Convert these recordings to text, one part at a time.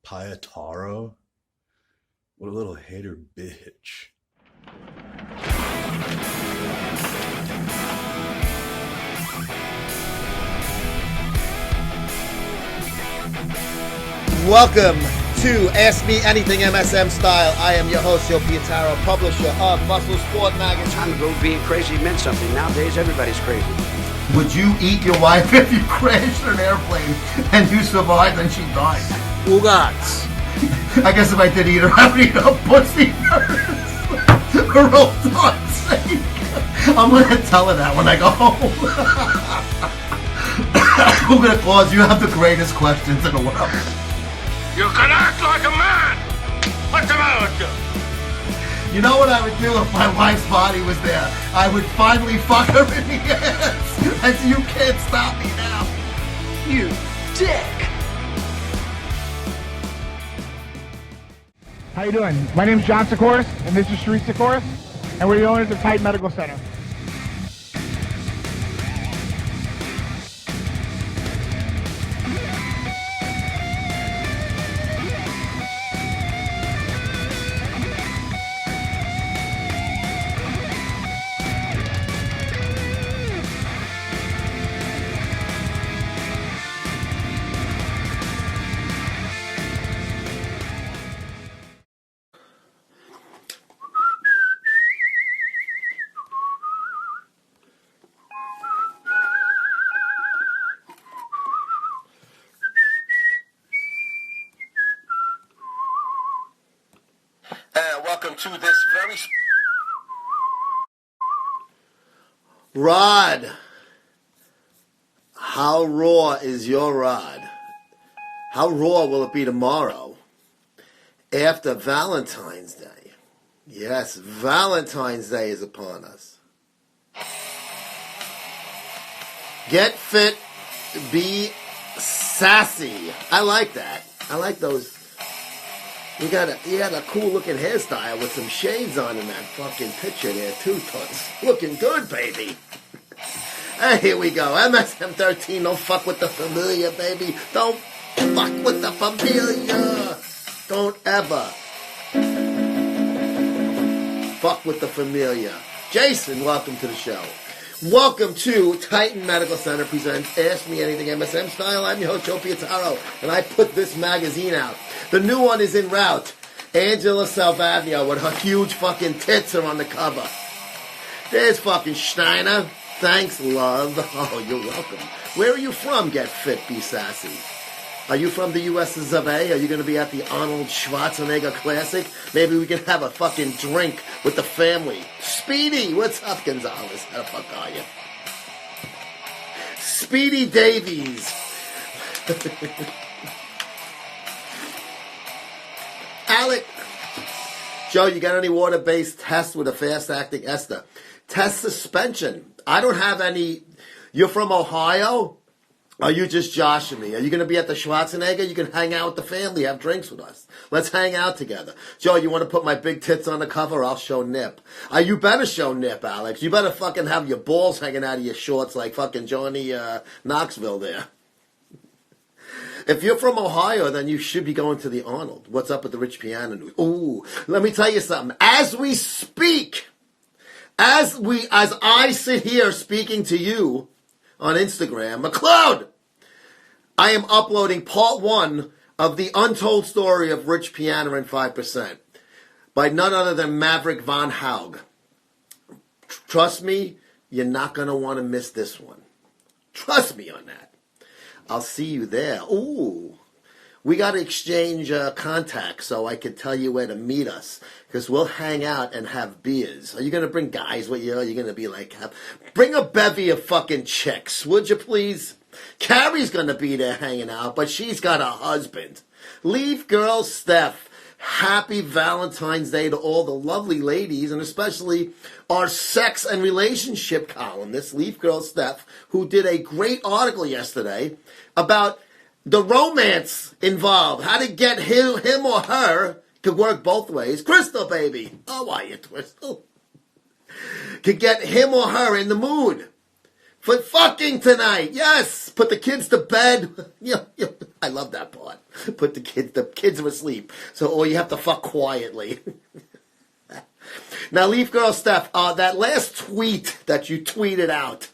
Pietaro? What a little hater bitch. Welcome to Ask Me Anything MSM Style. I am your host, Joe Pietaro, publisher of Muscle Sport Magazine. Time ago, being crazy meant something. Nowadays, everybody's crazy. Would you eat your wife if you crashed an airplane and you survived and she died? Ugats. I guess if I did eat her, I would eat her pussy first. For old time's sake. I'm going to tell her that when I go home. Google Claus, you have the greatest questions in the world. You can act like a man! What's the matter with you? You know what I would do if my wife's body was there? I would finally fuck her in the ass. And you can't stop me now. You dick! How you doing? My name's John Sikoris, and this is Sharif Sikoris, and we're the owners of Titan Medical Center. Welcome to this very... Rod, how raw is your rod? How raw will it be tomorrow after Valentine's Day? Yes, Valentine's Day is upon us. Get fit, be sassy. I like that. I like those. You got a cool looking hairstyle with some shades on in that fucking picture there too, Toots. Looking good, baby. Hey, here we go. MSM13, don't fuck with the familiar, baby. Don't fuck with the familiar. Don't ever fuck with the familiar. Jason, welcome to the show. Welcome to Titan Medical Center presents Ask Me Anything MSM Style. I'm your host, Joe Pietaro, and I put this magazine out. The new one is en route. Angela Salvagno with her huge fucking tits are on the cover. There's fucking Steiner. Thanks, love. Oh, you're welcome. Where are you from, Get Fit, Be Sassy? Are you from the U.S. of A? Are you going to be at the Arnold Schwarzenegger Classic? Maybe we can have a fucking drink with the family. Speedy, what's up, Gonzalez? How the fuck are you? Speedy Davies. Alec. Joe, you got any water-based tests with a fast-acting ester? Test suspension. I don't have any. You're from Ohio? Are you just joshing me? Are you going to be at the Schwarzenegger? You can hang out with the family, have drinks with us. Let's hang out together. Joe, you want to put my big tits on the cover? I'll show nip. You better show nip, Alex. You better fucking have your balls hanging out of your shorts like fucking Johnny Knoxville there. If you're from Ohio, then you should be going to the Arnold. What's up with the Rich Piano news? Ooh, let me tell you something. As we speak, as I sit here speaking to you on Instagram, McLeod, I am uploading part 1 of the untold story of Rich Piana and 5% by none other than Maverick Von Haug. Trust me, you're not going to want to miss this one. Trust me on that. I'll see you there. Ooh, we got to exchange contacts so I can tell you where to meet us because we'll hang out and have beers. Are you going to bring guys with you? Are you going to be like, bring a bevy of fucking chicks, would you please? Carrie's going to be there hanging out, but she's got a husband. Leaf girl Steph, happy Valentine's Day to all the lovely ladies, and especially our sex and relationship columnist, Leaf girl Steph, who did a great article yesterday about the romance involved, how to get him or her, could work both ways. Crystal, baby, how are you, Crystal? Could get him or her in the mood for fucking tonight. Yes, put the kids to bed. I love that part. Put the kids are asleep, or you have to fuck quietly. Now, Leaf Girl Steph, that last tweet that you tweeted out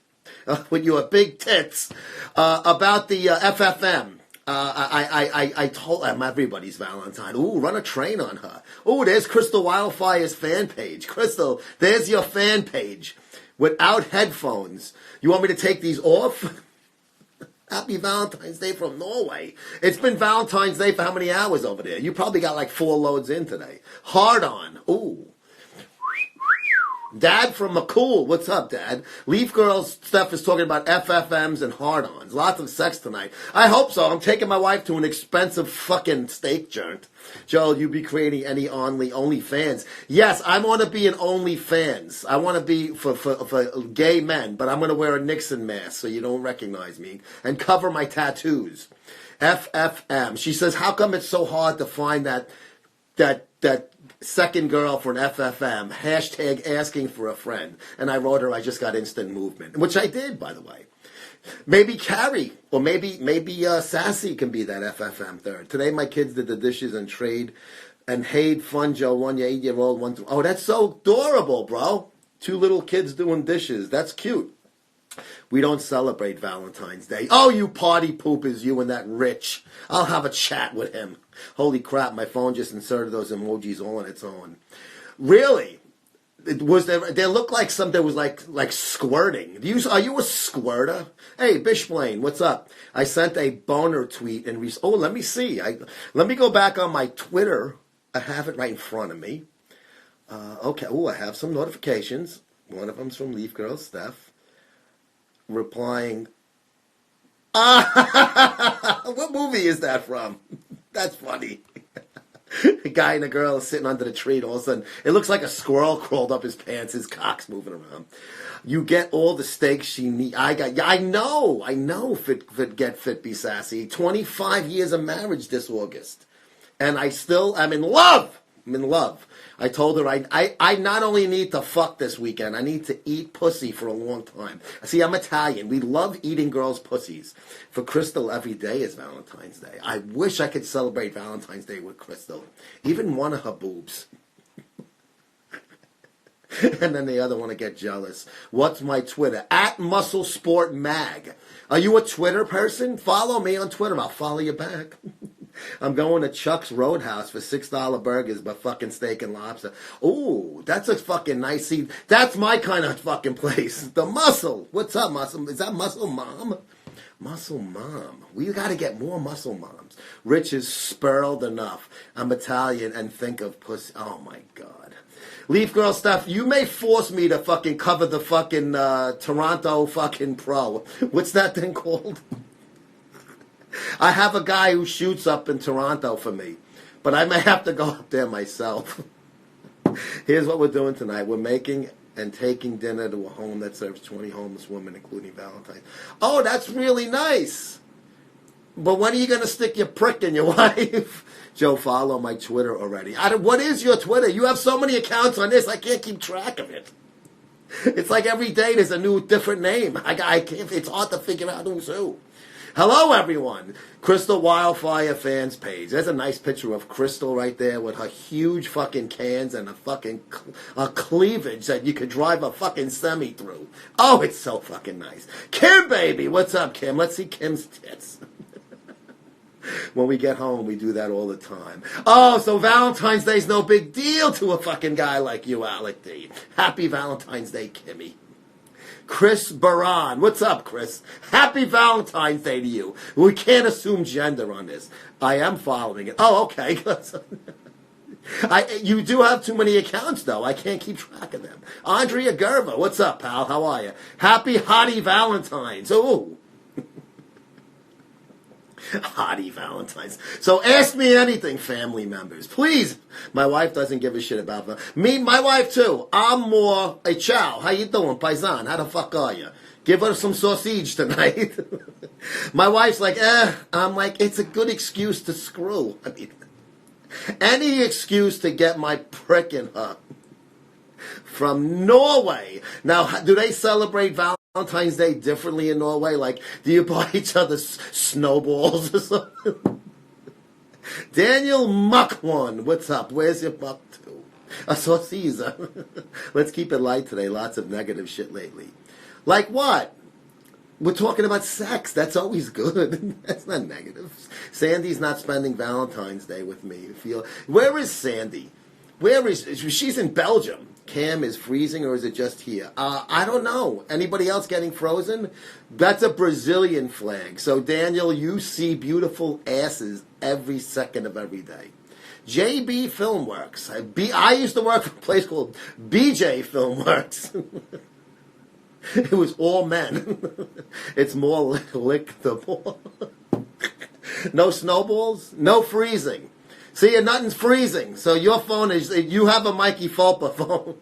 with your big tits about the FFM. I told I'm everybody's Valentine. Ooh, run a train on her. Ooh, there's Crystal Wildfire's fan page. Crystal, there's your fan page without headphones. You want me to take these off? Happy Valentine's Day from Norway. It's been Valentine's Day for how many hours over there? You probably got like 4 loads in today. Hard on. Ooh. Dad from McCool. What's up, Dad? Leaf Girls stuff is talking about FFMs and hard-ons. Lots of sex tonight. I hope so. I'm taking my wife to an expensive fucking steak joint. Joel, you be creating any OnlyFans? Yes, I want to be an OnlyFans. I want to be for gay men, but I'm going to wear a Nixon mask so you don't recognize me and cover my tattoos. FFM. She says, how come it's so hard to find that second girl for an FFM, hashtag asking for a friend. And I wrote her, I just got instant movement, which I did, by the way. Maybe Carrie, or maybe Sassy can be that FFM third. Today my kids did the dishes and trade, and Haid Fun Joe, 8-year-old, one. Oh, that's so adorable, bro. 2 little kids doing dishes. That's cute. We don't celebrate Valentine's Day. Oh, you party poopers, you and that Rich. I'll have a chat with him. Holy crap, my phone just inserted those emojis all on its own. Really? They look like there was like squirting. Are you a squirter? Hey, Bishblane, what's up? I sent a boner tweet and let me see. Let me go back on my Twitter. I have it right in front of me. Okay. Oh, I have some notifications. One of them's from Leaf Girl Steph. Replying, what movie is that from? That's funny. A guy and a girl sitting under the tree, and all of a sudden, it looks like a squirrel crawled up his pants, his cock's moving around. You get all the steaks she needs. I know, fit, be sassy. 25 years of marriage this August. And I'm in love. I'm in love. I told her I not only need to fuck this weekend, I need to eat pussy for a long time. See, I'm Italian. We love eating girls' pussies. For Crystal, every day is Valentine's Day. I wish I could celebrate Valentine's Day with Crystal. Even one of her boobs. And then the other one to get jealous. What's my Twitter? @MuscleSportMag. Are you a Twitter person? Follow me on Twitter. I'll follow you back. I'm going to Chuck's Roadhouse for $6 burgers, but fucking steak and lobster. Ooh, that's a fucking nice seat. That's my kind of fucking place. The Muscle. What's up, Muscle? Is that Muscle Mom? Muscle Mom. We got to get more Muscle Moms. Rich is spurled enough. I'm Italian and think of pussy. Oh, my God. Leaf Girl Stuff, you may force me to fucking cover the fucking Toronto fucking Pro. What's that thing called? I have a guy who shoots up in Toronto for me, but I may have to go up there myself. Here's what we're doing tonight. We're making and taking dinner to a home that serves 20 homeless women, including Valentine's. Oh, that's really nice. But when are you going to stick your prick in your wife? Joe, follow my Twitter already. What is your Twitter? You have so many accounts on this, I can't keep track of it. It's like every day there's a new, different name. I can't. It's hard to figure out who's who. Hello, everyone. Crystal Wildfire fans page. There's a nice picture of Crystal right there with her huge fucking cans and a cleavage that you could drive a fucking semi through. Oh, it's so fucking nice. Kim, baby. What's up, Kim? Let's see Kim's tits. When we get home, we do that all the time. Oh, so Valentine's Day's no big deal to a fucking guy like you, Alec D. Happy Valentine's Day, Kimmy. Chris Baran. What's up, Chris? Happy Valentine's Day to you. We can't assume gender on this. I am following it. Oh, okay. You do have too many accounts, though. I can't keep track of them. Andrea Gerva. What's up, pal? How are you? Happy Hottie Valentine's. Ooh. Hottie Valentine's. So ask me anything, family members. Please. My wife doesn't give a shit about them. Me, my wife too. I'm more, hey, ciao, how you doing, paisan? How the fuck are you? Give her some sausage tonight. My wife's like, I'm like, it's a good excuse to screw. I mean, any excuse to get my prick in her. From Norway. Now, do they celebrate Valentine's Valentine's Day differently in Norway? Like, do you buy each other snowballs or something? Daniel Muck1, what's up? Where's your buck to? I saw Caesar. Let's keep it light today. Lots of negative shit lately. Like what? We're talking about sex. That's always good. That's not negative. Sandy's not spending Valentine's Day with me. Where is Sandy? She's in Belgium. Cam is freezing, or is it just here? I don't know. Anybody else getting frozen? That's a Brazilian flag. So, Daniel, you see beautiful asses every second of every day. JB Filmworks. I used to work for a place called BJ Filmworks. It was all men. It's more lick the ball. No snowballs, no freezing. See, nothing's freezing. So your phone is, you have a Mikey Fulpa phone.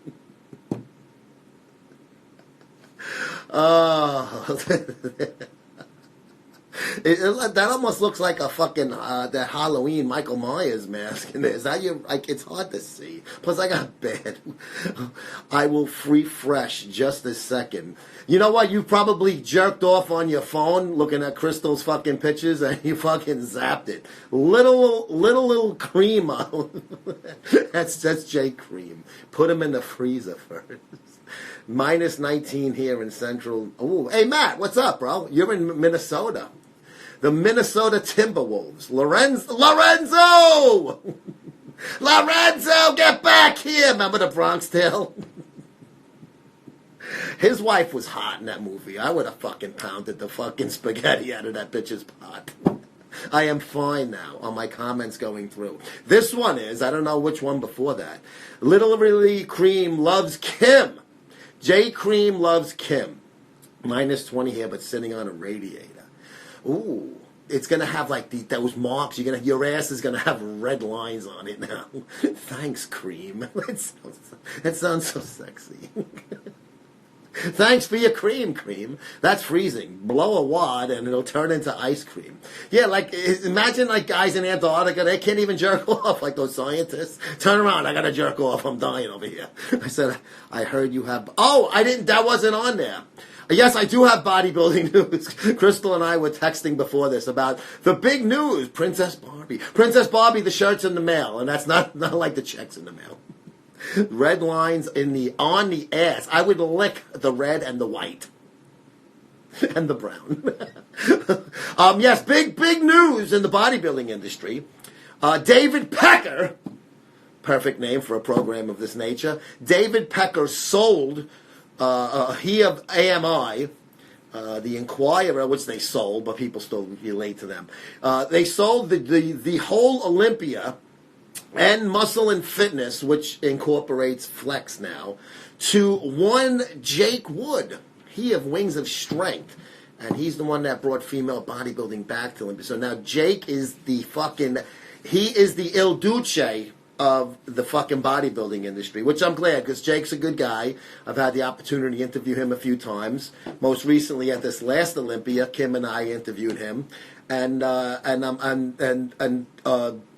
Oh. That almost looks like a fucking that Halloween Michael Myers mask. Is that your, like, it's hard to see. Plus, I got bad. I will refresh just a second. You know what? You probably jerked off on your phone looking at Crystal's fucking pictures, and you fucking zapped it. Little cream out. That's J Cream. Put him in the freezer first. Minus 19 here in Central. Ooh, hey Matt, what's up, bro? You're in Minnesota. The Minnesota Timberwolves. Lorenzo! Lorenzo, get back here! Remember the Bronx Tale? His wife was hot in that movie. I would have fucking pounded the fucking spaghetti out of that bitch's pot. I am fine now on my comments going through. This one is, I don't know which one before that. Literally Cream loves Kim. J Cream loves Kim. Minus 20 here, but sitting on a radiator. Ooh, it's gonna have like those marks. Your ass is gonna have red lines on it now. Thanks, Cream. That sounds so sexy. Thanks for your cream. That's freezing. Blow a wad and it'll turn into ice cream. Yeah, like, imagine like guys in Antarctica, they can't even jerk off like those scientists. Turn around, I gotta jerk off, I'm dying over here. I said, I heard you have, that wasn't on there. Yes, I do have bodybuilding news. Crystal and I were texting before this about the big news, Princess Barbie. Princess Barbie, the shirt's in the mail, and that's not like the checks in the mail. Red lines on the ass. I would lick the red and the white. And the brown. Yes, big news in the bodybuilding industry. David Pecker, perfect name for a program of this nature. David Pecker sold, he of AMI, the Inquirer, which they sold, but people still relate to them. They sold the whole Olympia and Muscle and Fitness, which incorporates Flex now, to one Jake Wood. He of Wings of Strength. And he's the one that brought female bodybuilding back to Olympia. So now Jake is he is the Il Duce of the fucking bodybuilding industry, which I'm glad, because Jake's a good guy. I've had the opportunity to interview him a few times. Most recently at this last Olympia, Kim and I interviewed him. And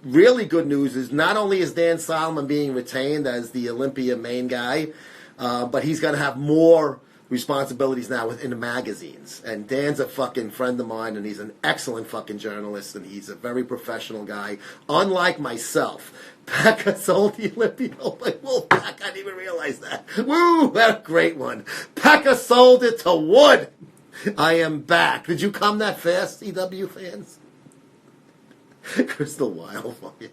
really good news is not only is Dan Solomon being retained as the Olympia main guy, but he's going to have more responsibilities now within the magazines. And Dan's a fucking friend of mine, and he's an excellent fucking journalist, and he's a very professional guy, unlike myself. Pekka sold the Olympia. Oh, my Wolfpack, I didn't even realize that. Woo, that's a great one. Pekka sold it to Wood. I am back. Did you come that fast, CW fans? Crystal Wildfire.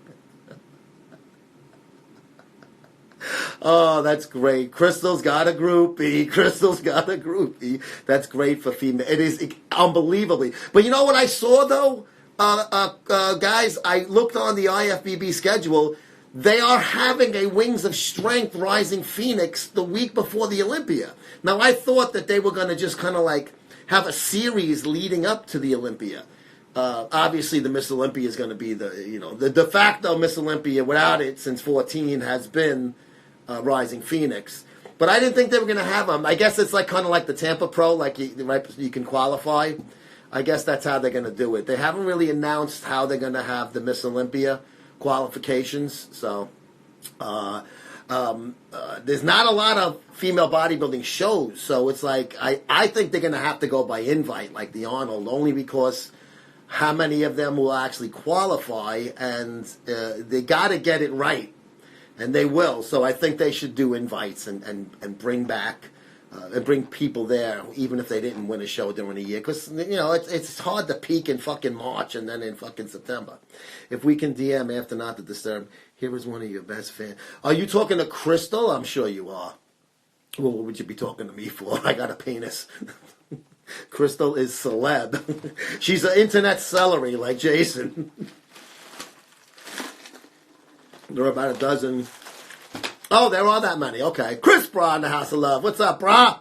Oh, that's great. Crystal's got a groupie. That's great for female. It is unbelievably. But you know what I saw, though? Guys, I looked on the IFBB schedule. They are having a Wings of Strength Rising Phoenix the week before the Olympia. Now, I thought that they were going to just kind of like have a series leading up to the Olympia. Obviously, the Miss Olympia is going to be the de facto Miss Olympia. Without it, since 14 has been Rising Phoenix. But I didn't think they were going to have them. I guess it's like kind of like the Tampa Pro, like you can qualify. I guess that's how they're going to do it. They haven't really announced how they're going to have the Miss Olympia qualifications. So There's not a lot of female bodybuilding shows, so it's like I think they're going to have to go by invite, like the Arnold, only because how many of them will actually qualify, and they got to get it right, and they will. So I think they should do invites and bring back. And bring people there, even if they didn't win a show during the year. Because, it's hard to peak in fucking March and then in fucking September. If we can DM after Not to Disturb, here is one of your best fans. Are you talking to Crystal? I'm sure you are. Well, what would you be talking to me for? I got a penis. Crystal is celeb. She's an internet celery like Jason. There are about a dozen... Oh, there are that many. Okay. Chris Bra in the House of Love. What's up, Bra?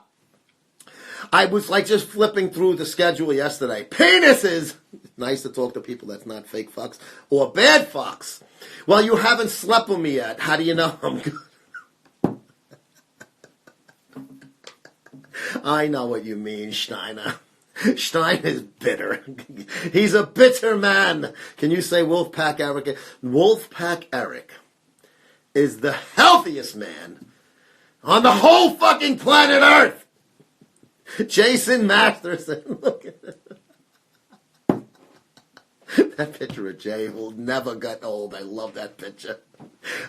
I was like just flipping through the schedule yesterday. Penises! Nice to talk to people that's not fake fucks or bad fucks. Well, you haven't slept with me yet. How do you know I'm good? I know what you mean, Steiner. Stein is bitter. He's a bitter man. Can you say Wolfpack Eric? Wolfpack Eric is the healthiest man on the whole fucking planet Earth. Jason Masterson. Look at that picture of Jay will never get old. I love that picture.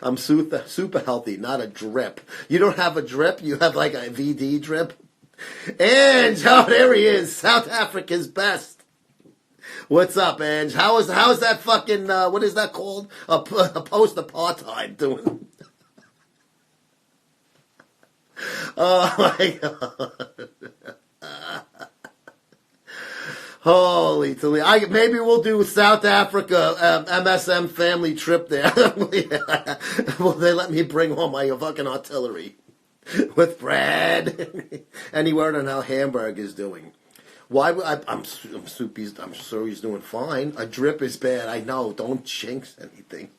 I'm super healthy, not a drip. You don't have a drip? You have like a VD drip? Ange, oh, there he is. South Africa's best. What's up, Ange? How is that fucking, what is that called? A post-apartheid doing? Oh, my God. Holy Toledo. Maybe we'll do South Africa MSM family trip there. Will they let me bring all my fucking artillery? With Brad. Any word on how Hamburg is doing? Why? I'm sure he's doing fine. A drip is bad. I know. Don't jinx anything.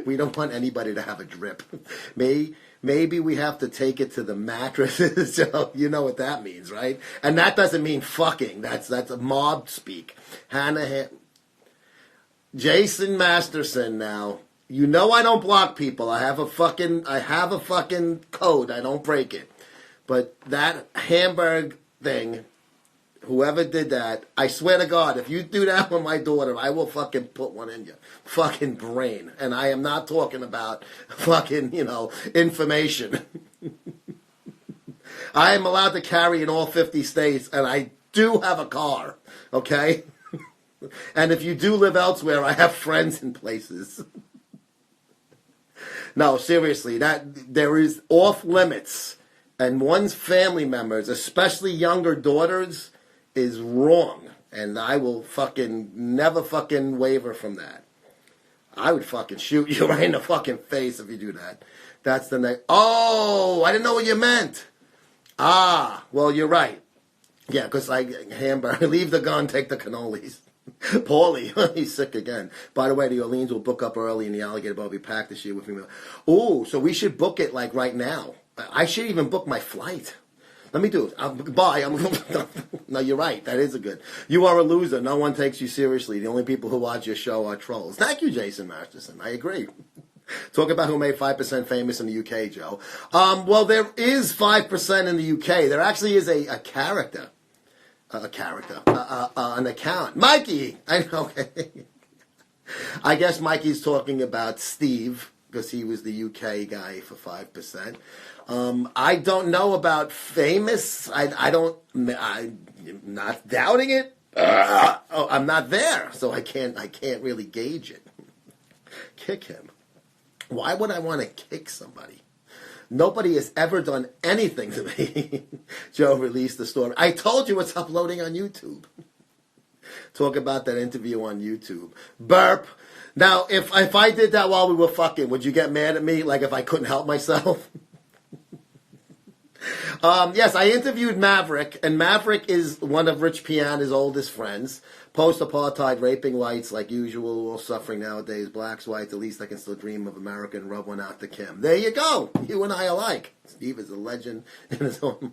We don't want anybody to have a drip. Maybe we have to take it to the mattresses. So you know what that means, right? And that doesn't mean fucking. That's a mob speak. Jason Masterson now. You know I don't block people. I have a fucking code. I don't break it. But that Hamburg thing, whoever did that, I swear to God, if you do that with my daughter, I will fucking put one in your fucking brain. And I am not talking about fucking, information. I am allowed to carry in all 50 states, and I do have a car, okay? And if you do live elsewhere, I have friends in places. No, seriously, that there is off limits, and one's family members, especially younger daughters, is wrong, and I will fucking never fucking waver from that. I would fucking shoot you right in the fucking face if you do that. That's the next. Oh, I didn't know what you meant. Ah, well, you're right. Yeah, because Hamburg, leave the gun, take the cannolis. Paulie, he's sick again. By the way, the Orleans will book up early, and the Alligator Bar will be packed this year with me. Oh, so we should book it like right now. I should even book my flight. Let me do it. Bye. No, you're right. That is a good. You are a loser. No one takes you seriously. The only people who watch your show are trolls. Thank you, Jason Masterson. I agree. Talk about who made 5% famous in the UK, Joe. Well, there is 5% in the UK. There actually is a character. An account. Mikey! I know. I guess Mikey's talking about Steve, because he was the UK guy for 5%. I don't know about famous. I'm not doubting it. I'm not there, so I can't really gauge it. Kick him. Why would I want to kick somebody? Nobody has ever done anything to me. Joe released the story. I told you it's uploading on YouTube. Talk about that interview on YouTube. Burp. Now, if I did that while we were fucking, would you get mad at me? Like if I couldn't help myself? Yes, I interviewed Maverick, and Maverick is one of Rich Piana's oldest friends. Post-apartheid, raping whites like usual, all suffering nowadays, blacks, whites, at least I can still dream of America and rub one out to Kim. There you go. You and I alike. Steve is a legend in his own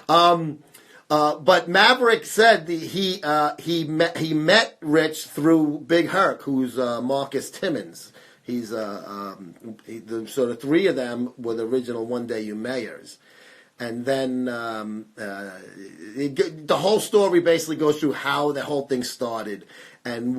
mind. But Maverick said he met Rich through Big Herc, who's Marcus Timmons. He's so the three of them were the original One Day You Mayors. And then the whole story basically goes through how the whole thing started and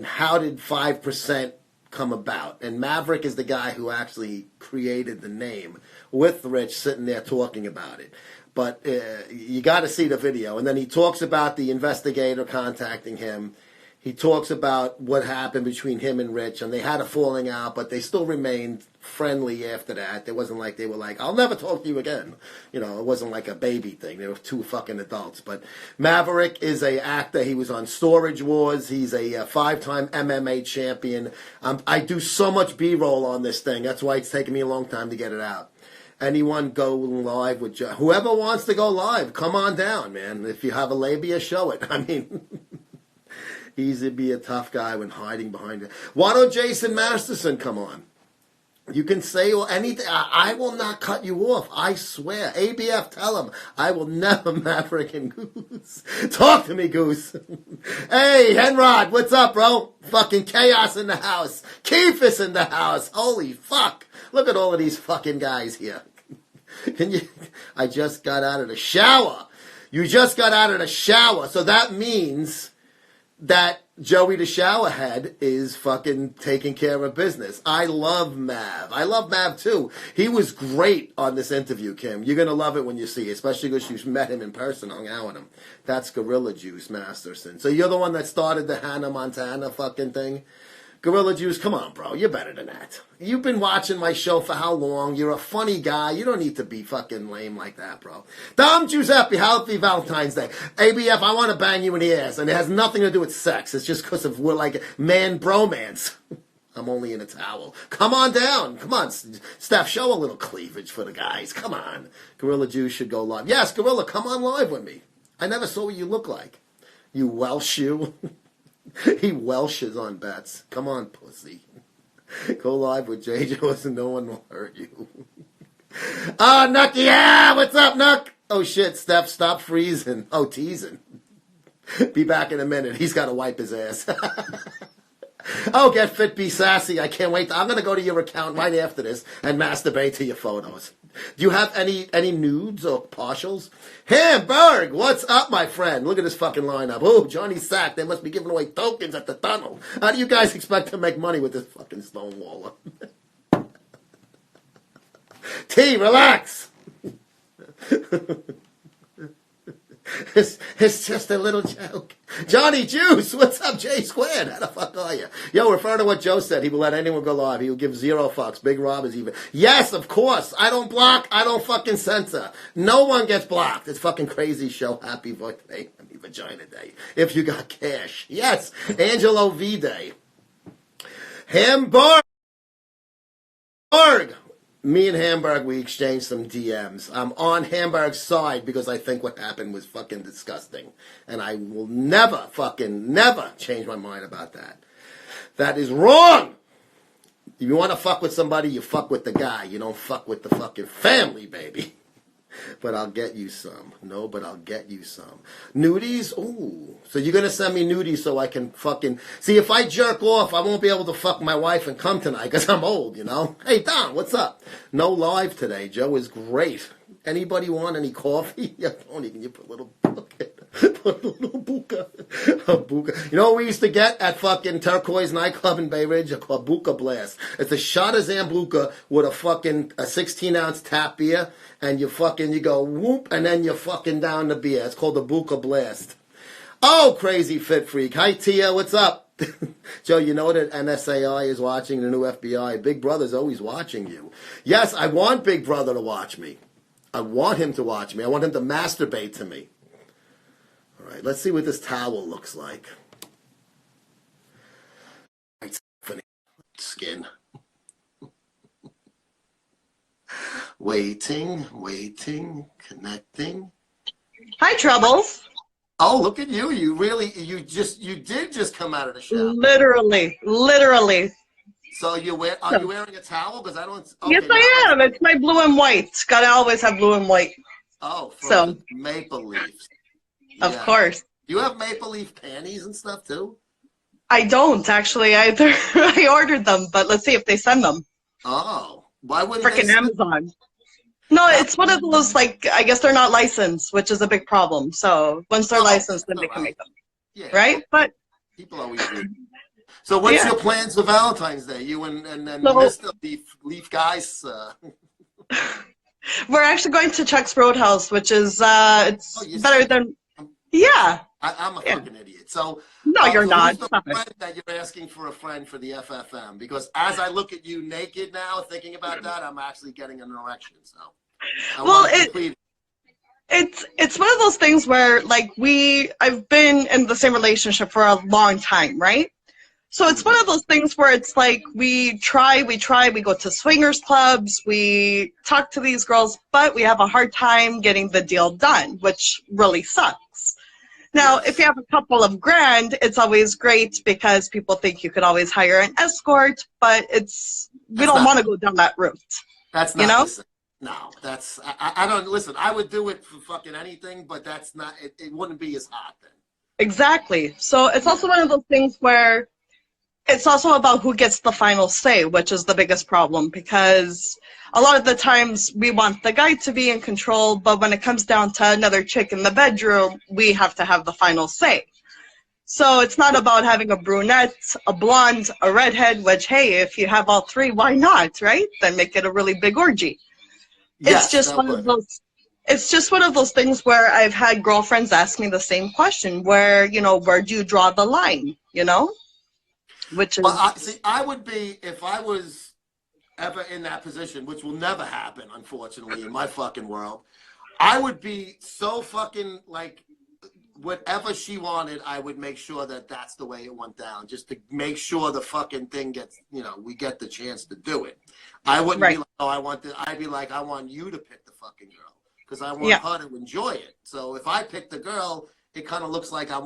how did 5% come about. And Maverick is the guy who actually created the name with Rich sitting there talking about it. But you got to see the video. And then he talks about the investigator contacting him. He talks about what happened between him and Rich, and they had a falling out, but they still remained friendly after that. It wasn't like they were like, I'll never talk to you again. You know, it wasn't like a baby thing. They were two fucking adults. But Maverick is a actor. He was on Storage Wars. He's a 5-time MMA champion. I do so much B-roll on this thing. That's why it's taken me a long time to get it out. Anyone go live with Joe? Whoever wants to go live, come on down, man. If you have a labia, show it. I mean... Easy to be a tough guy when hiding behind it. Why don't Jason Masterson come on? You can say anything. I will not cut you off. I swear. ABF, tell him. I will never Maverick and Goose. Talk to me, Goose. Hey, Henrod, what's up, bro? Fucking chaos in the house. Keith is in the house. Holy fuck. Look at all of these fucking guys here. I just got out of the shower. You just got out of the shower. So that means... that Joey the Showerhead is fucking taking care of business. I love Mav. I love Mav too. He was great on this interview, Kim. You're going to love it when you see it, especially because you met him in person, hung out with him. That's Gorilla Juice Masterson. So you're the one that started the Hannah Montana fucking thing? Gorilla Juice, come on, bro. You're better than that. You've been watching my show for how long? You're a funny guy. You don't need to be fucking lame like that, bro. Dom Giuseppe, happy Valentine's Day. ABF, I want to bang you in the ass. And it has nothing to do with sex. It's just because we're like man bromance. I'm only in a towel. Come on down. Come on, Steph, show a little cleavage for the guys. Come on. Gorilla Juice should go live. Yes, Gorilla, come on live with me. I never saw what you look like. You Welsh you. He Welshes on bets. Come on, pussy. Go live with JJ and no one will hurt you. Oh, Nuck, yeah! What's up, Nuck? Oh, shit, Steph, stop freezing. Oh, teasing. Be back in a minute. He's got to wipe his ass. Oh, get fit, be sassy. I can't wait. I'm going to go to your account right after this and masturbate to your photos. Do you have any nudes or partials? Hamburg, what's up, my friend? Look at this fucking lineup. Oh, Johnny Sack. They must be giving away tokens at the tunnel. How do you guys expect to make money with this fucking stonewaller? T, relax. It's just a little joke. Johnny Juice, what's up, J Squared? How the fuck are you? Yo, refer to what Joe said. He will let anyone go live. He will give 0 fucks. Big Rob is even. Yes, of course. I don't block. I don't fucking censor. No one gets blocked. It's fucking crazy show. Happy birthday. Happy Vagina Day. If you got cash. Yes. Angelo V Day. Hamburg. Me and Hamburg, we exchanged some DMs. I'm on Hamburg's side because I think what happened was fucking disgusting. And I will never change my mind about that. That is wrong! If you want to fuck with somebody, you fuck with the guy. You don't fuck with the fucking family, baby. But I'll get you some. No, but I'll get you some. Nudies? Ooh. So you're going to send me nudies so I can fucking... See, if I jerk off, I won't be able to fuck my wife and come tonight because I'm old, you know? Hey, Don, what's up? No live today. Joe is great. Anybody want any coffee? Yeah, Tony, can you put a little... Put a little buka. A buka. You know what we used to get at fucking Turquoise nightclub in Bay Ridge? Called Buka Blast. It's a shot of Zambuca with a 16-ounce tap beer, and you go whoop, and then you're fucking down the beer. It's called the Buka Blast. Oh, crazy fit freak. Hi, Tia, what's up? Joe, you know that NSAI is watching, the new FBI. Big Brother's always watching you. Yes, I want Big Brother to watch me. I want him to watch me. I want him to masturbate to me. All right, let's see what this towel looks like. Skin. Waiting, connecting. Hi, Troubles. Oh, look at you. You did just come out of the shower. Literally. So are you wearing a towel? Because I don't. Okay, yes, I am. It's my blue and white. It's got to always have blue and white. Oh, so Maple Leafs. Of course. You have Maple Leaf panties and stuff too? I don't actually either. I ordered them, but let's see if they send them. Oh, why wouldn't they? Freaking Amazon. No, it's one of those, like, I guess they're not licensed, which is a big problem. So once they're licensed, then they can make them. Yeah, right? But people always do. So what's your plans for Valentine's Day? You and Mr. Leaf guys? We're actually going to Chuck's Roadhouse, which is it's better than I'm a fucking idiot. So no, you're not. Who's the friend that you're asking for a friend for the FFM? Because as I look at you naked now, thinking about that, I'm actually getting an erection. So it's one of those things where, like, I've been in the same relationship for a long time, right? So it's one of those things where it's like we go to swingers clubs, we talk to these girls, but we have a hard time getting the deal done, which really sucks. Now, if you have a couple of grand, it's always great because people think you could always hire an escort, but we don't want to go down that route. That's not the same. No, that's I don't listen. I would do it for fucking anything, but that's not. It wouldn't be as hot then. Exactly. So it's also one of those things where it's also about who gets the final say, which is the biggest problem, because a lot of the times we want the guy to be in control, but when it comes down to another chick in the bedroom, we have to have the final say. So it's not about having a brunette, a blonde, a redhead, which, hey, if you have all three, why not, right? Then make it a really big orgy. It's just one of those. It's just one of those things where I've had girlfriends ask me the same question, where do you draw the line, Which is. I would be, if I was ever in that position, which will never happen, unfortunately, in my fucking world, I would be so fucking, like, whatever she wanted, I would make sure that that's the way it went down, just to make sure the fucking thing gets, we get the chance to do it. I wouldn't be like, I'd be like, I want you to pick the fucking girl, because I want her to enjoy it. So if I pick the girl, it kind of looks like I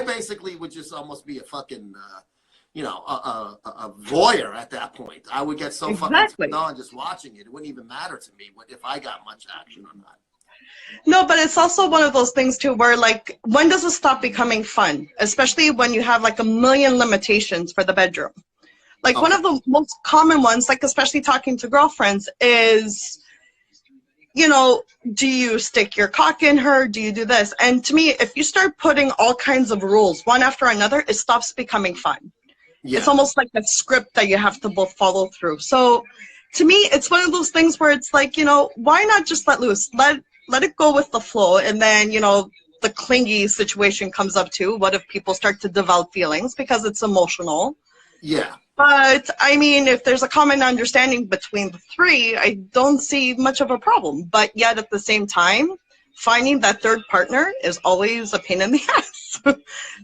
basically would just almost be a fucking, a voyeur at that point. I would get so fucking turned on just watching it. It wouldn't even matter to me if I got much action or not. No, but it's also one of those things too where, like, when does it stop becoming fun? Especially when you have like a million limitations for the bedroom. Like one of the most common ones, like especially talking to girlfriends, is, do you stick your cock in her? Do you do this? And to me, if you start putting all kinds of rules one after another, it stops becoming fun. Yeah. It's almost like a script that you have to both follow through. So to me, it's one of those things where it's like, why not just let loose? Let it go with the flow, and then, the clingy situation comes up too. What if people start to develop feelings because it's emotional? Yeah. But, I mean, if there's a common understanding between the three, I don't see much of a problem. But yet, at the same time, finding that third partner is always a pain in the ass.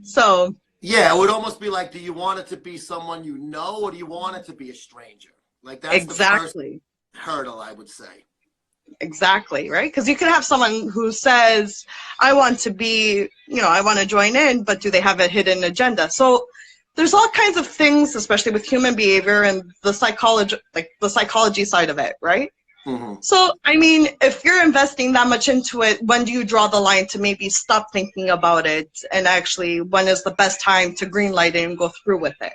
So. Yeah, it would almost be like, do you want it to be someone you know, or do you want it to be a stranger? Like, that's the first hurdle, I would say. Exactly, right? Because you can have someone who says, I want to be, I want to join in, but do they have a hidden agenda? So there's all kinds of things, especially with human behavior and the psychology side of it, right? Mm-hmm. So, I mean, if you're investing that much into it, when do you draw the line to maybe stop thinking about it, and actually when is the best time to greenlight it and go through with it?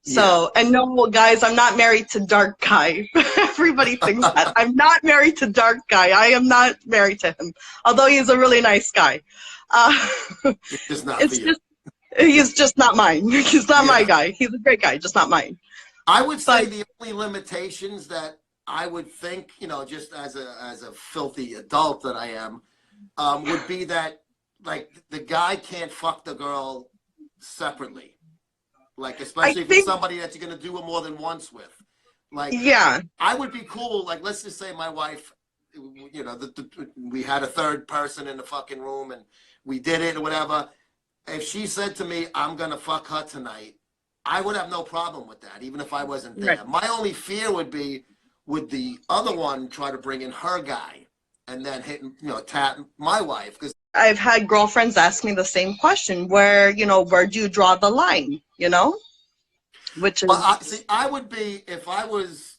So, and no, guys, I'm not married to Dark Guy. Everybody thinks that. I'm not married to Dark Guy. I am not married to him, although he's a really nice guy. He's just not mine. He's not my guy. He's a great guy, just not mine. I would say the only limitations that I would think, just as a filthy adult that I am, would be that, like, the guy can't fuck the girl separately. Like, especially if it's somebody that you're going to do it more than once with. Like, I would be cool. Like, let's just say my wife, we had a third person in the fucking room and we did it or whatever. If she said to me, I'm going to fuck her tonight, I would have no problem with that, even if I wasn't there. Right. My only fear would be, would the other one try to bring in her guy and then tap my wife? Because I've had girlfriends ask me the same question, where do you draw the line, Which is... I would be, if I was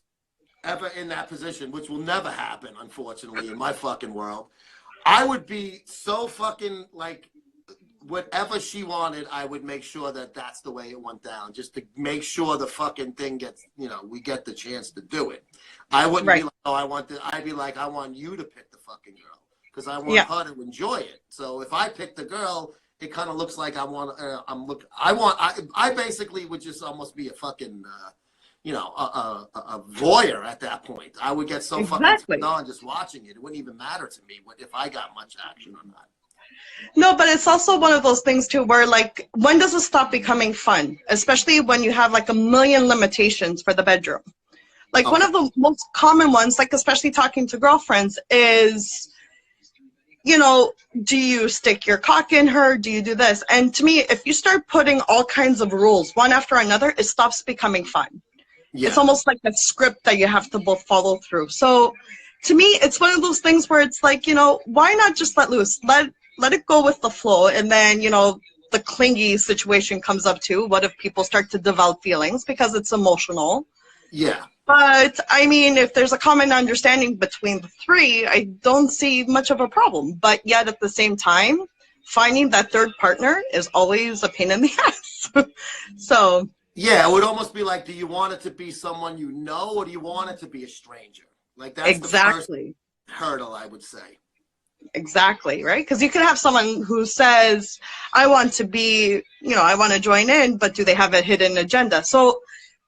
ever in that position, which will never happen, unfortunately, in my fucking world, I would be so fucking, like, whatever she wanted, I would make sure that that's the way it went down, just to make sure the fucking thing gets, we get the chance to do it. I wouldn't be like, oh, I'd be like, I want you to pick the fucking girl because I want her to enjoy it. So if I pick the girl, it kind of looks like I basically would just almost be a fucking, a voyeur at that point. I would get so fucking turned on just watching it. It wouldn't even matter to me if I got much action or not. No, but it's also one of those things too where, like, when does it stop becoming fun? Especially when you have like a million limitations for the bedroom. Like one of the most common ones, like especially talking to girlfriends, is, do you stick your cock in her? Do you do this? And to me, if you start putting all kinds of rules one after another, it stops becoming fun. Yeah. It's almost like a script that you have to both follow through. So to me, it's one of those things where it's like, why not just let loose? Let it go with the flow, and then, the clingy situation comes up too. What if people start to develop feelings because it's emotional? Yeah. But, I mean, if there's a common understanding between the three, I don't see much of a problem. But yet, at the same time, finding that third partner is always a pain in the ass. So... Yeah, it would almost be like, do you want it to be someone you know, or do you want it to be a stranger? Like, that's the first hurdle, I would say. Exactly, right? Because you could have someone who says, I want to be, I want to join in, but do they have a hidden agenda? So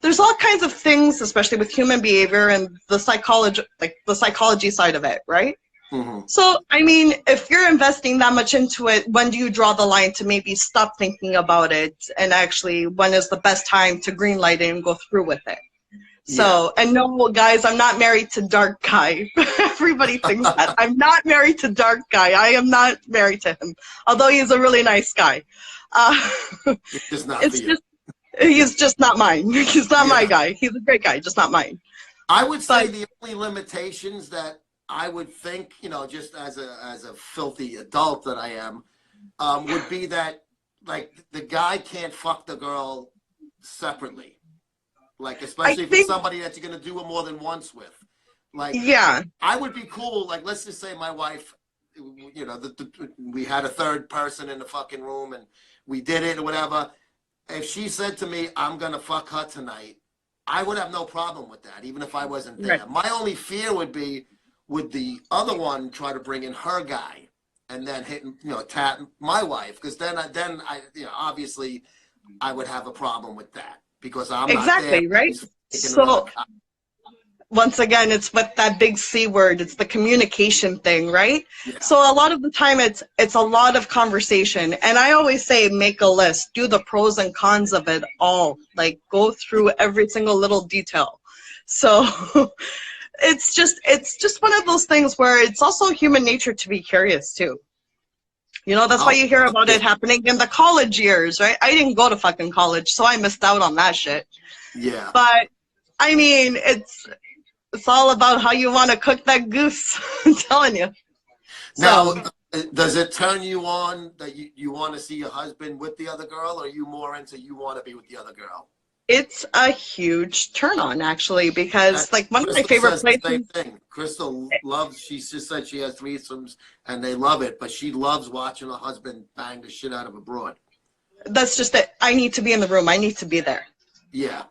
there's all kinds of things, especially with human behavior and the psychology side of it, right? Mm-hmm. So, I mean, if you're investing that much into it, when do you draw the line to maybe stop thinking about it? And actually, when is the best time to greenlight it and go through with it? So, and no, guys, I'm not married to Dark Guy. Everybody thinks that. I'm not married to Dark Guy. I am not married to him, although he's a really nice guy. He's just not mine. He's not my guy. He's a great guy, just not mine. I would say the only limitations that I would think, just as a filthy adult that I am, would be that, like, the guy can't fuck the girl separately. Like, especially if it's somebody that you're going to do it more than once with. Like, I would be cool. Like, let's just say my wife, we had a third person in the fucking room and we did it or whatever. If she said to me, I'm going to fuck her tonight, I would have no problem with that, even if I wasn't there. Right. My only fear would be, would the other one try to bring in her guy and then tap my wife? Because then I obviously I would have a problem with that. Because I'm not there. Right? So once again, it's with that big C word. It's the communication thing, right? Yeah. So a lot of the time, it's a lot of conversation. And I always say, make a list. Do the pros and cons of it all. Like, go through every single little detail. So it's just one of those things where it's also human nature to be curious too. That's why you hear about it happening in the college years, right? I didn't go to fucking college, so I missed out on that shit. Yeah. But, I mean, it's all about how you want to cook that goose. I'm telling you. Now, does it turn you on that you want to see your husband with the other girl, or are you more into you want to be with the other girl? It's a huge turn on, actually, because like one of my favorite places. Same thing. Crystal loves. She just said she has threesomes and they love it, but she loves watching her husband bang the shit out of a broad. That's just it. I need to be in the room. I need to be there. Yeah.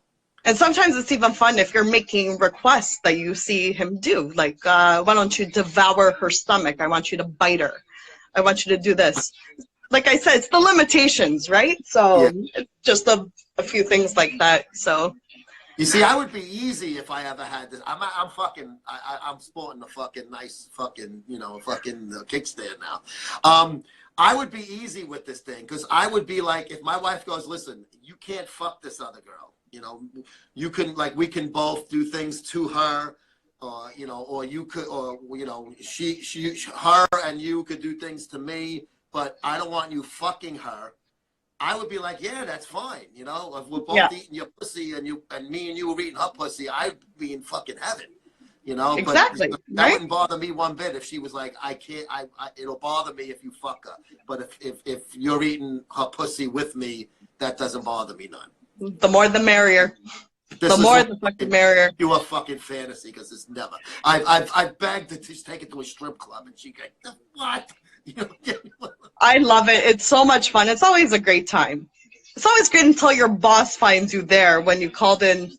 And sometimes it's even fun if you're making requests that you see him do. Like, why don't you devour her stomach? I want you to bite her. I want you to do this. Like I said, it's the limitations, right? So it's just a few things like that. So you see, I would be easy if I ever had this. I'm sporting a fucking nice fucking kickstand now. I would be easy with this thing because I would be like, if my wife goes, listen, you can't fuck this other girl. You can, like, we can both do things to her, or you could, or her and you could do things to me. But I don't want you fucking her. I would be like, yeah, that's fine. If we're both eating your pussy and me and you were eating her pussy, I'd be in fucking heaven. Exactly. But that wouldn't bother me one bit if she was like, I can't. It'll bother me if you fuck her. But if you're eating her pussy with me, that doesn't bother me none. The more the merrier. The more the fucking merrier. You a fucking fantasy because it's never. I've begged to just take it to a strip club and she goes, what? You don't get I love it. It's so much fun. It's always a great time. It's always great until your boss finds you there when you called in,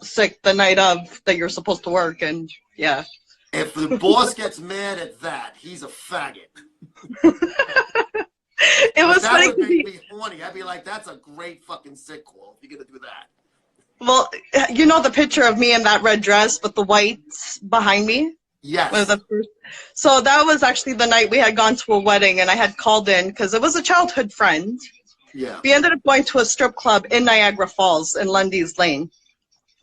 sick the night of that you're supposed to work. And yeah. If the boss gets mad at that, he's a faggot. It was that funny. would make me horny. I'd be like, that's a great fucking sick call. If you're going to do that. Well, you know the picture of me in that red dress with the whites behind me? Yes. So that was actually the night we had gone to a wedding, and I had called in because it was a childhood friend. Yeah. We ended up going to a strip club in Niagara Falls in Lundy's Lane.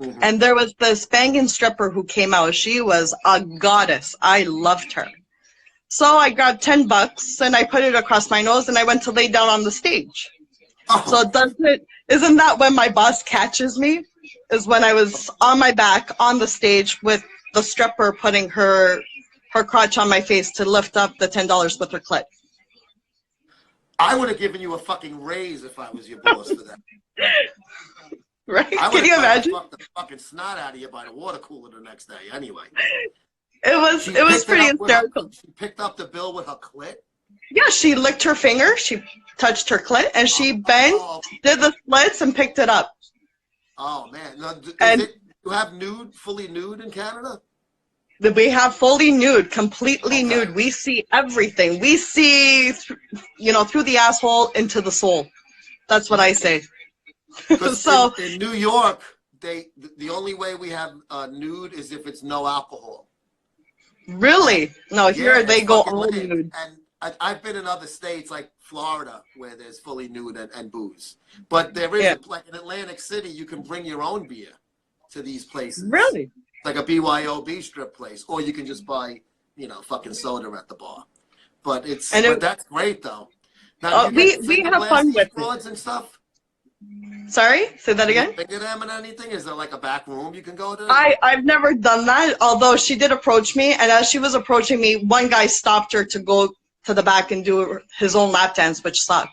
Mm-hmm. And there was this banging stripper who came out. She was a goddess. I loved her. So I grabbed $10 and I put it across my nose and I went to lay down on the stage. Oh. So isn't that when my boss catches me? Is when I was on my back on the stage with the stripper putting her crotch on my face to lift up the $10 with her clit. I would have given you a fucking raise if I was your boss for that. Right? Can you imagine? Fuck the fucking snot out of you by the water cooler the next day. Anyway, it was pretty hysterical. She picked up the bill with her clit. Yeah, she licked her finger. She touched her clit, and she bent, did the splits, and picked it up. Oh man! Now, you have fully nude in Canada? We have fully nude, completely nude. We see everything. We see, through the asshole into the soul. That's what I say. So in New York, the only way we have nude is if it's no alcohol. Really? No, here they go all nude. And I've been in other states like Florida where there's fully nude and booze. But there is, like in Atlantic City, you can bring your own beer to these places. Really? Like a BYOB strip place. Or you can just buy, fucking soda at the bar. But that's great though. Now, we have fun with it. And stuff? Sorry? Say that again? Finger them and anything? Is there like a back room you can go to? I've never done that, although she did approach me, and as she was approaching me, one guy stopped her to go to the back and do his own lap dance, which sucked.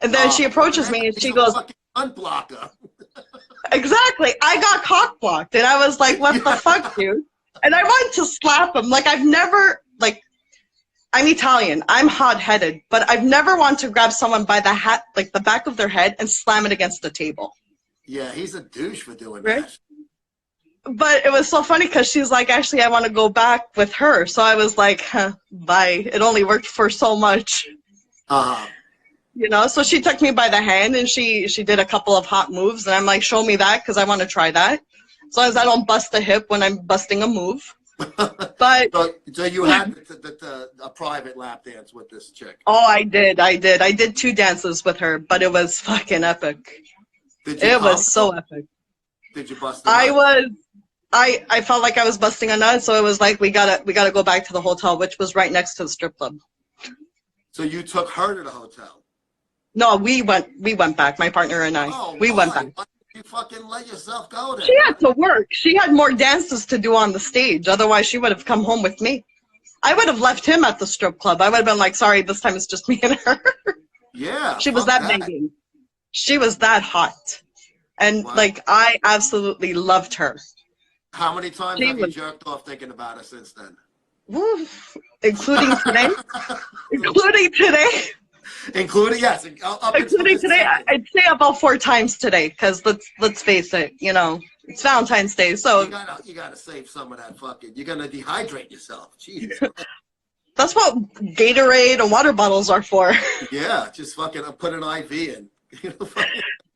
And then she approaches me and she goes, unblocker. Exactly. I got cock blocked, and I was like, what the fuck, dude? And I wanted to slap him. Like, I'm Italian. I'm hot-headed, but I've never wanted to grab someone by the hat, like the back of their head, and slam it against the table. Yeah, he's a douche for doing that. But it was so funny because she's like, actually, I want to go back with her. So I was like, bye. It only worked for so much. So she took me by the hand and she did a couple of hot moves. And I'm like, show me that because I want to try that. As long as I don't bust a hip when I'm busting a move. But so you had a private lap dance with this chick? Oh, I did. I did 2 dances with her, but it was fucking epic. It was so epic. Did you bust a nut? I felt like I was busting a nut, so it was like we gotta go back to the hotel, which was right next to the strip club. So you took her to the hotel? No, we went back. My partner and I. Oh, we went back. Why did you fucking let yourself go there? She had to work. She had more dances to do on the stage. Otherwise, she would have come home with me. I would have left him at the strip club. I would have been like, sorry, this time it's just me and her. Yeah. She was that banging. She was that hot. And I absolutely loved her. How many times have you jerked off thinking about her since then? Woo, including today? Including today? Yes. Including today, I'd say about 4 times today, because let's face it, it's Valentine's Day, so you gotta save some of that fucking. You're gonna dehydrate yourself. Jesus. That's what Gatorade and water bottles are for. Yeah, just fucking put an IV in.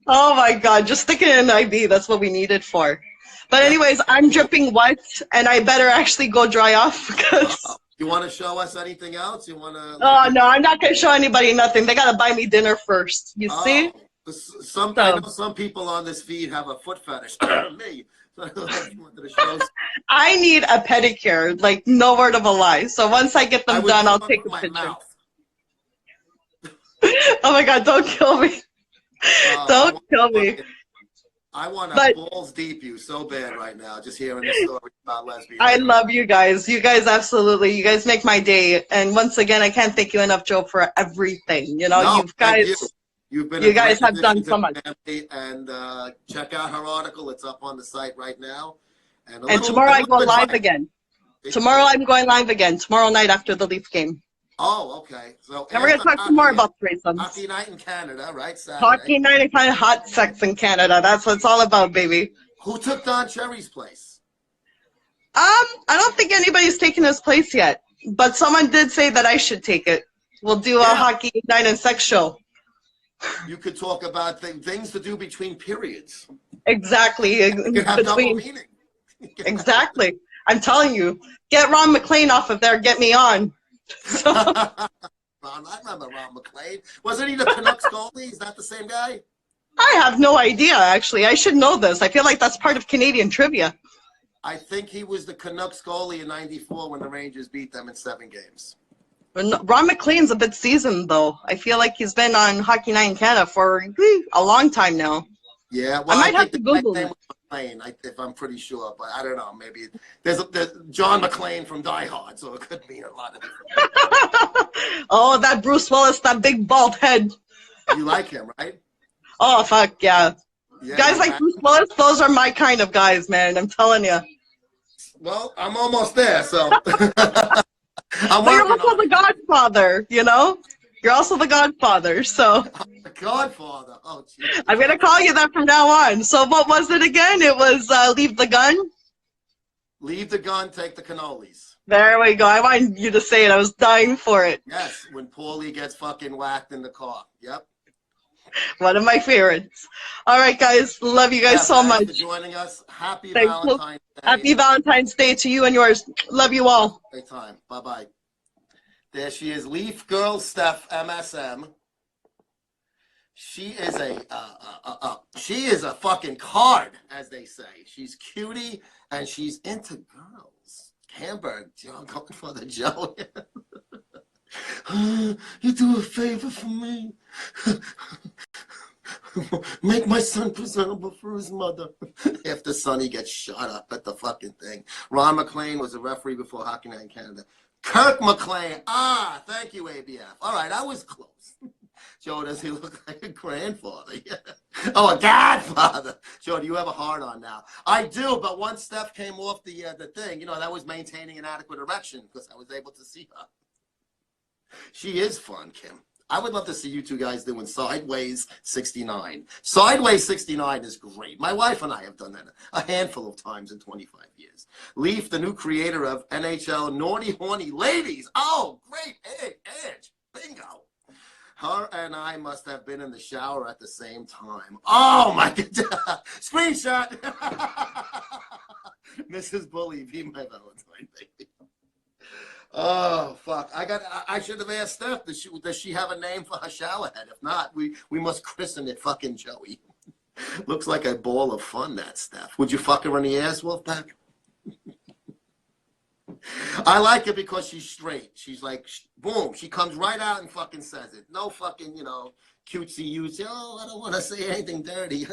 Oh my God, just stick it in an IV. That's what we need it for. But anyways, I'm dripping wet, and I better actually go dry off because. You want to show us anything else? You want to? Oh no, I'm not gonna show anybody nothing. They gotta buy me dinner first. You see? I know some people on this feed have a foot fetish. Me. I need a pedicure, like no word of a lie. So once I get them done, I'll take a picture. Oh my God! Don't kill me! Don't kill me! I want to balls deep you so bad right now, just hearing the story about lesbians. I love you guys. You guys absolutely. You guys make my day. And once again, I can't thank you enough, Joe, for everything. You guys have done so much. And check out her article. It's up on the site right now. And tomorrow I go live again. Tomorrow I'm going live again. Tomorrow night after the Leaf game. Oh, okay. So And we're going to talk some more about threesomes. hockey night in Canada, right? Saturday. Hockey night and kind of hot sex in Canada. That's what it's all about, baby. Who took Don Cherry's place? I don't think anybody's taken his place yet, but someone did say that I should take it. We'll do a hockey night and sex show. You could talk about things to do between periods. Exactly. You could have double meaning. Exactly. I'm telling you, get Ron McLean off of there. Get me on. So, I remember Ron McLean. Wasn't he the Canucks goalie? Is that the same guy? I have no idea, actually. I should know this. I feel like that's part of Canadian trivia. I think he was the Canucks goalie in '94 when the Rangers beat them in 7 games. Ron McLean's a bit seasoned, though. I feel like he's been on Hockey Night in Canada for a long time now. Yeah, well, I might have to Google it. McLean, if I'm pretty sure, but I don't know. Maybe there's John McClane from Die Hard, so it could mean a lot of different. Oh, that Bruce Willis, that big bald head. You like him, right? Oh, fuck, yeah. Guys like Bruce Willis, those are my kind of guys, man. I'm telling you. Well, I'm almost there, so. But you're also the Godfather, you know? You're also the Godfather, so. The Godfather. Oh, geez. I'm going to call you that from now on. So what was it again? It was leave the gun? Leave the gun, take the cannolis. There we go. I wanted you to say it. I was dying for it. Yes, when Paulie gets fucking whacked in the car. Yep. One of my favorites. All right, guys. Love you guys so much. Thanks for joining us. Happy Valentine's Day. Happy Valentine's Day to you and yours. Love you all. Great time. Bye-bye. There she is, Leaf Girl Steph MSM. She is a fuking card, as they say. She's cutie and she's into girls. Hamburg, Joe, going for the Joe. You do a favor for me. Make my son presentable for his mother. After Sonny gets shot up at the fucking thing. Ron McLean was a referee before Hockey Night in Canada. Kirk McLean. Ah, thank you, ABF. All right, I was close. Joe, does he look like a grandfather? Oh, a godfather. Joe, do you have a heart on now? I do, but once Steph came off the thing, you know, that was maintaining an adequate erection because I was able to see her. She is fun, Kim. I would love to see you two guys doing Sideways 69. Sideways 69 is great. My wife and I have done that a handful of times in 25 years. Leaf, the new creator of NHL Naughty Horny Ladies. Oh, great edge. Bingo. Her and I must have been in the shower at the same time. Oh, my God. Screenshot. Mrs. Bully, be my Valentine, baby. Oh, fuck. I should have asked Steph, does she have a name for her shower head? If not, we must christen it fucking Joey. Looks like a ball of fun, that Steph. Would you fuck her in the ass, Wolfpack? I like it because she's straight. She's like, boom. She comes right out and fucking says it. No fucking, you know, cutesy. Oh, I don't want to say anything dirty.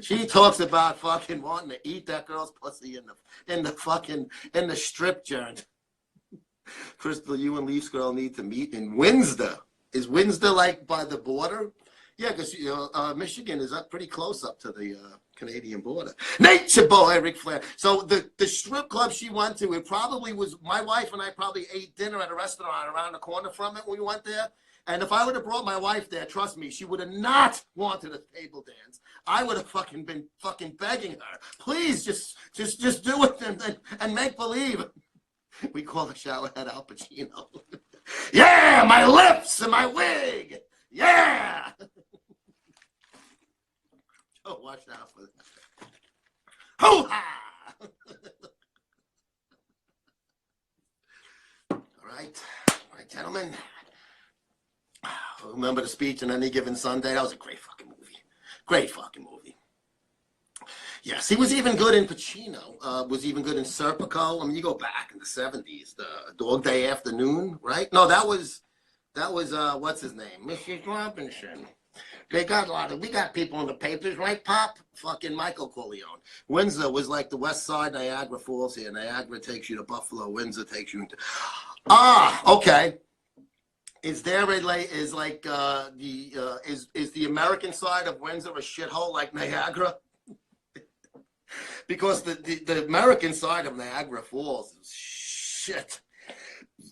She talks about fucking wanting to eat that girl's pussy in the strip joint. Crystal, you and Leafs girl need to meet in Windsor. Is Windsor like by the border? Yeah, because Michigan is up pretty close up to the Canadian border. Nature boy, Ric Flair. So the strip club she went to, it probably was, my wife and I probably ate dinner at a restaurant around the corner from it when we went there. And if I would have brought my wife there, trust me, she would have not wanted a table dance. I would have fucking been fucking begging her, please just do it and make believe. We call the shower head Al Pacino. Yeah, my lips and my wig. Yeah. Oh, watch out for that. Hoo-ha! All right, gentlemen. Remember the speech on Any Given Sunday? That was a great fucking movie. Great fucking movie. Yes, he was even good in Pacino. Was even good in Serpico. I mean, you go back in the 70s, the Dog Day Afternoon, right? No, that was what's his name? Mrs. Robinson. We got people in the papers, right, Pop? Fucking Michael Corleone. Windsor was like the West Side Niagara Falls here. Niagara takes you to Buffalo. Windsor takes you into. Okay. Is there is the American side of Windsor a shithole like Niagara? Because the American side of Niagara Falls is shit.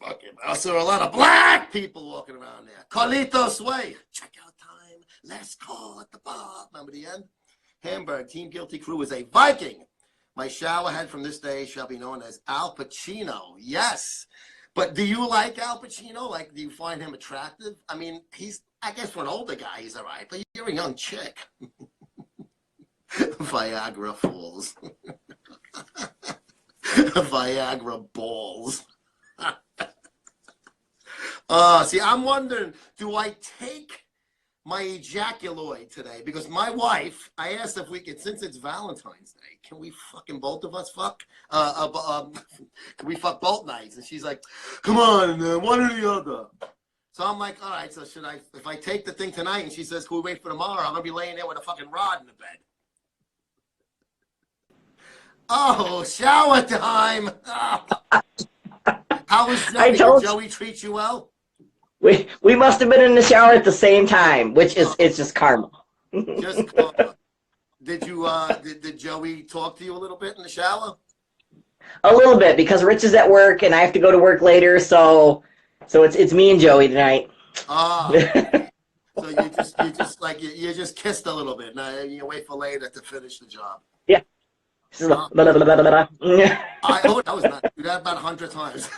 Fucking, I saw a lot of black people walking around there. Carlitos Way. Check out time. Last call at the bar. Remember the end? Hamburg. Team Guilty Crew is a Viking. My shower head from this day shall be known as Al Pacino. Yes. But do you like Al Pacino? Like, do you find him attractive? I mean, I guess for an older guy, he's all right. But you're a young chick. Viagra Falls. Viagra balls. See, I'm wondering, do I take my ejaculoid today? Because my wife, I asked if we could, since it's Valentine's Day, can we fucking both of us fuck? Can we fuck both nights? And she's like, come on, one or the other. So I'm like, all right, so should I, if I take the thing tonight and she says, can we wait for tomorrow? I'm going to be laying there with a fucking rod in the bed. Oh, shower time. Oh. How was Joey? Did Joey treat you well? We must have been in the shower at the same time, which is it's just karma. Just karma. Did you did Joey talk to you a little bit in the shower? A little bit, because Rich is at work and I have to go to work later, so it's me and Joey tonight. Ah. So you just kissed a little bit. Now you wait for later to finish the job. Yeah. That was not do that about 100 times.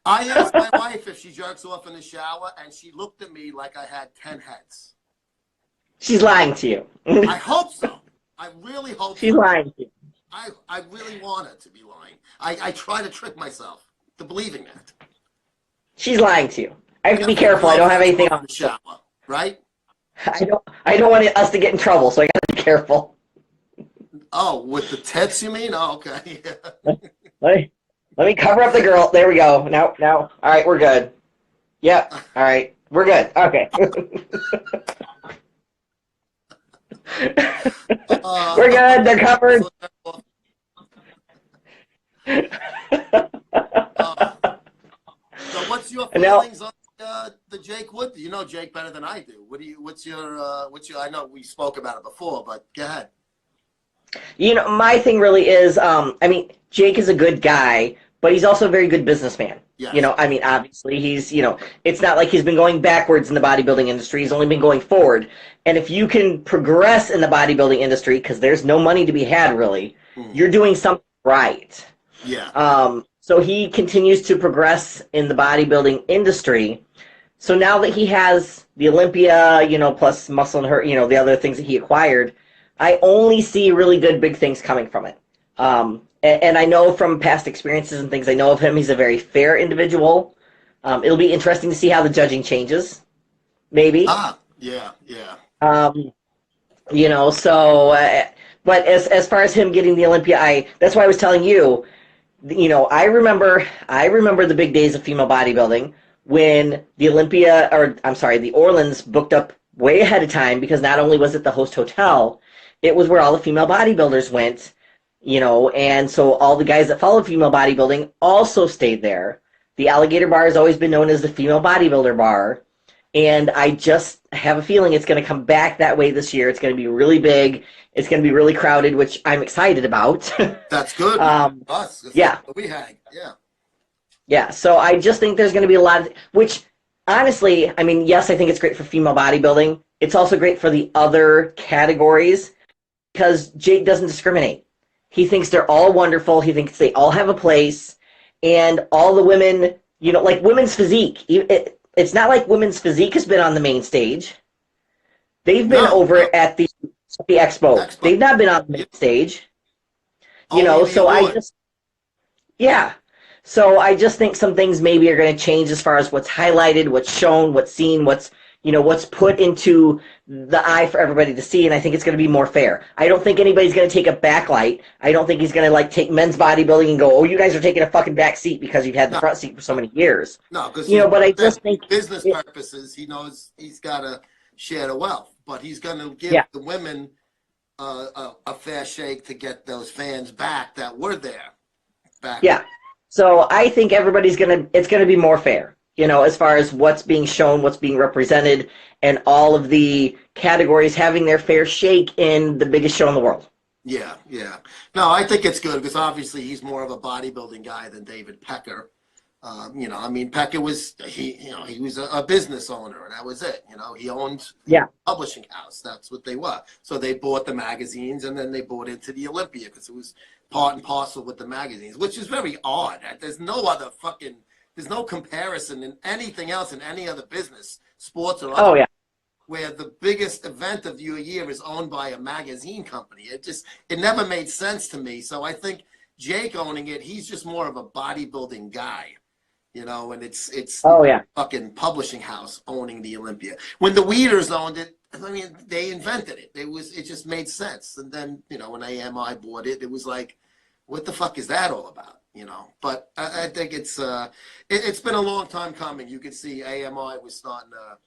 I asked my wife if she jerks off in the shower, and she looked at me like I had 10 heads. She's lying to you. I hope so. I really hope she's lying to you. I really want her to be lying. I try to trick myself to believing that. She's lying to you. I have to be careful. I don't have anything on the shower, right? I don't want us to get in trouble, so I got to be careful. Oh, with the tits, you mean? Oh, okay. Let me cover up the girl. There we go. No. All right, we're good. Yep. All right, we're good. Okay. We're good. They're covered. So what's your feelings on the Jake Wood? You know Jake better than I do. What's your I know we spoke about it before, but go ahead. You know, my thing really is, I mean, Jake is a good guy, but he's also a very good businessman. Yes. You know, I mean, obviously he's, you know, it's not like he's been going backwards in the bodybuilding industry. He's only been going forward. And if you can progress in the bodybuilding industry, because there's no money to be had really, you're doing something right. Yeah. So he continues to progress in the bodybuilding industry. So now that he has the Olympia, you know, plus Muscle and Her, you know, the other things that he acquired, I only see really good big things coming from it. And I know from past experiences and things I know of him, he's a very fair individual. It'll be interesting to see how the judging changes, maybe. Yeah. You know, so, but as far as him getting the Olympia, that's why I was telling you, you know, I remember the big days of female bodybuilding when the Olympia, or I'm sorry, the Orleans booked up way ahead of time, because not only was it the host hotel, it was where all the female bodybuilders went, you know, and so all the guys that followed female bodybuilding also stayed there. The Alligator Bar has always been known as the female bodybuilder bar, and I just have a feeling it's going to come back that way this year. It's going to be really big. It's going to be really crowded, which I'm excited about. That's good. Us. Yeah. We had. Yeah. Yeah, so I just think there's going to be a lot of, which, honestly, I mean, yes, I think it's great for female bodybuilding. It's also great for the other categories, because Jake doesn't discriminate. He thinks they're all wonderful. He thinks they all have a place. And all the women, you know, like women's physique. It's not like women's physique has been on the main stage. They've been over at the expo. They've not been on the main stage. You know, so So I just think some things maybe are going to change as far as what's highlighted, what's shown, what's seen, what's put into the eye for everybody to see, and I think it's going to be more fair. I don't think anybody's going to take a backlight. I don't think he's going to, like, take men's bodybuilding and go, oh, you guys are taking a fucking back seat because you've had the front seat for so many years. No, because, but I just think business purposes, he knows he's got to share the wealth, but he's going to give the women a fair shake to get those fans back that were there. Yeah. So I think it's going to be more fair, you know, as far as what's being shown, what's being represented, and all of the categories having their fair shake in the biggest show in the world. Yeah. No, I think it's good because obviously he's more of a bodybuilding guy than David Pecker. You know, I mean, Pekka was he was a business owner, and that was it. You know, he owned Yeah. a publishing house. That's what they were. So they bought the magazines, and then they bought into the Olympia because it was part and parcel with the magazines, which is very odd. There's no comparison in anything else in any other business, sports or other. Oh yeah. Where the biggest event of your year is owned by a magazine company. It never made sense to me. So I think Jake owning it, he's just more of a bodybuilding guy, you know, and it's Oh yeah. fucking publishing house owning the Olympia. When the Weeders owned it, I mean, they invented it. It just made sense. And then, you know, when AMI bought it, it was like, what the fuck is that all about? You know, but I think it's been a long time coming. You could see AMI was starting to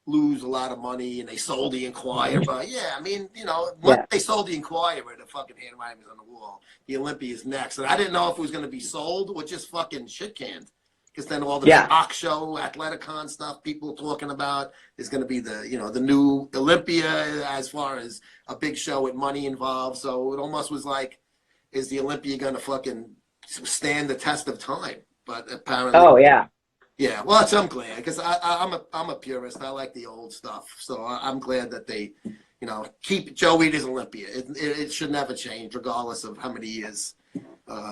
lose a lot of money, and they sold the Inquirer. But yeah, I mean, you know, once they sold the Inquirer, the fucking handwriting was on the wall. The Olympia is next, and I didn't know if it was going to be sold or just fucking shit canned. Because then all the talk show, Athleticon stuff, people talking about is going to be the new Olympia as far as a big show with money involved. So it almost was like, is the Olympia going to fucking stand the test of time? But apparently, oh yeah. Yeah, well, I'm glad because I'm a purist. I like the old stuff, so I'm glad that they, you know, keep Joe Weider's Olympia. It should never change, regardless of how many years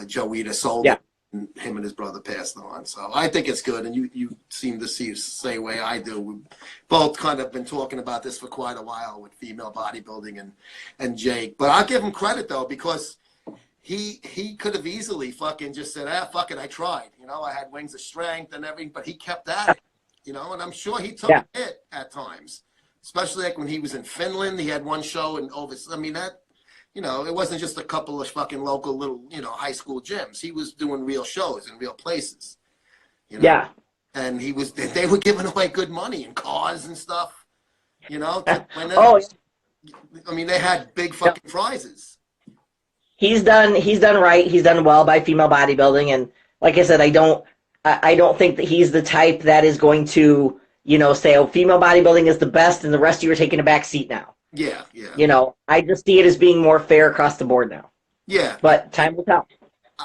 Joe Weider sold it, and him and his brother passed on. So I think it's good, and you seem to see the same way I do. We've both kind of been talking about this for quite a while with female bodybuilding and Jake, but I'll give him credit though because he could have easily fucking just said, fuck it, I tried. You know, I had wings of strength and everything, but he kept at it, you know, and I'm sure he took it at times, especially like when he was in Finland. He had one show I mean, that, you know, it wasn't just a couple of fucking local little, you know, high school gyms. He was doing real shows in real places, you know. Yeah. And they were giving away good money and cars and stuff, you know. I mean, they had big fucking prizes. He's done right. He's done well by female bodybuilding, and like I said, I don't think that he's the type that is going to, you know, say, oh, female bodybuilding is the best, and the rest of you are taking a back seat now. Yeah. You know, I just see it as being more fair across the board now. Yeah. But time will tell.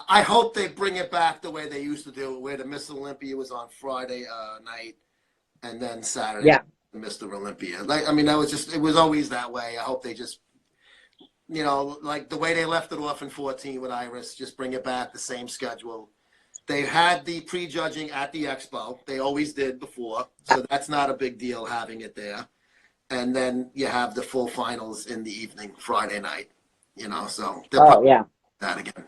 I hope they bring it back the way they used to do it, where the Miss Olympia was on Friday night, and then Saturday, Mr. Olympia. Like, I mean, it was always that way. I hope they just, you know, like the way they left it off in 14 with Iris, just bring it back, the same schedule. They had the prejudging at the expo. They always did before, so that's not a big deal having it there. And then you have the full finals in the evening, Friday night, you know, so that again.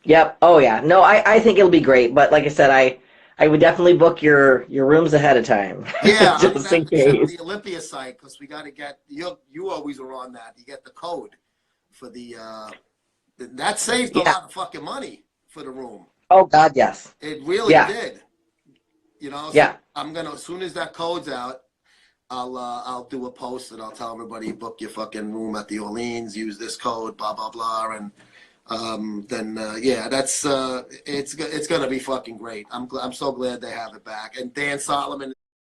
Yep. Oh, yeah. No, I think it'll be great, but like I said, I would definitely book your rooms ahead of time. Yeah, just in case. The Olympia site, because we got to get you always are on that. You get the code for that saved a lot of fucking money for the room. Oh God, yes. It really did. You know. So I'm gonna, as soon as that code's out, I'll do a post and I'll tell everybody, book your fucking room at the Orleans. Use this code, blah blah blah, and that's it's gonna be fucking great. I'm so glad they have it back. And Dan Solomon